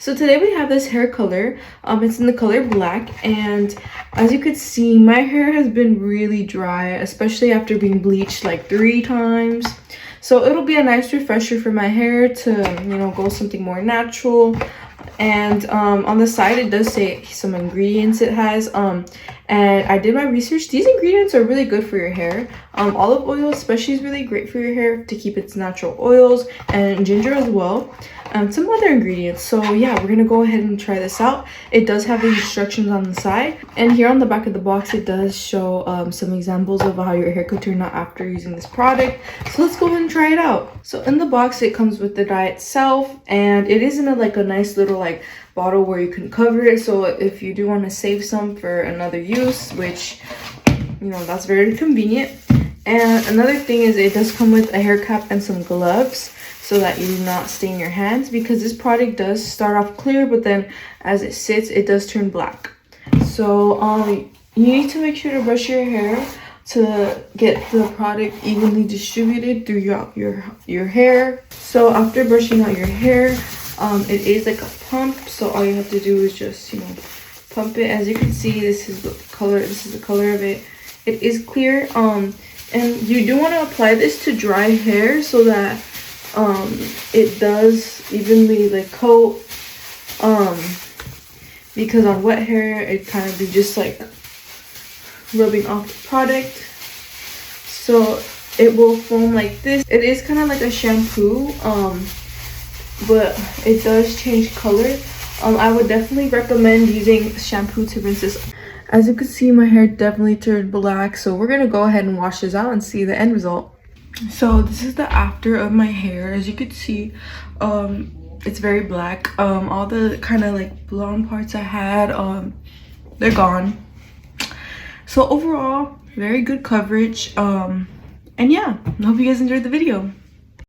So today we have this hair color. It's in the color black, and as you could see, my hair has been really dry, especially after being bleached like 3 times. So it'll be a nice refresher for my hair to, you know, go something more natural. And on the side it does say some ingredients it has, and I did my research. These ingredients are really good for your hair. Olive oil especially is really great for your hair to keep its natural oils, and ginger as well. Some other ingredients. So yeah, we're gonna go ahead and try this out. It does have the instructions on the side, and here on the back of the box it does show some examples of how your hair could turn out after using this product. So let's go ahead and try it out. So in the box it comes with the dye itself, and it is in a nice little like bottle where you can cover it, so if you do want to save some for another use, which, you know, that's very convenient. And another thing is it does come with a hair cap and some gloves so that you do not stain your hands, because this product does start off clear, but then as it sits it does turn black. So you need to make sure to brush your hair to get the product evenly distributed throughout your hair. So after brushing out your hair, it is like a pump, so all you have to do is just, you know, pump it. As you can see, this is the color of it. It is clear, and you do want to apply this to dry hair so that it does evenly like coat, because on wet hair it kind of be just like rubbing off the product. So it will foam like this. It is kind of like a shampoo, but it does change color. I would definitely recommend using shampoo to rinse this. As you can see, my hair definitely turned black, so we're gonna go ahead and wash this out and see the end result. So this is the after of my hair. As you can see, it's very black. All the kind of like blonde parts I had, they're gone. So overall, very good coverage. And yeah, I hope you guys enjoyed the video.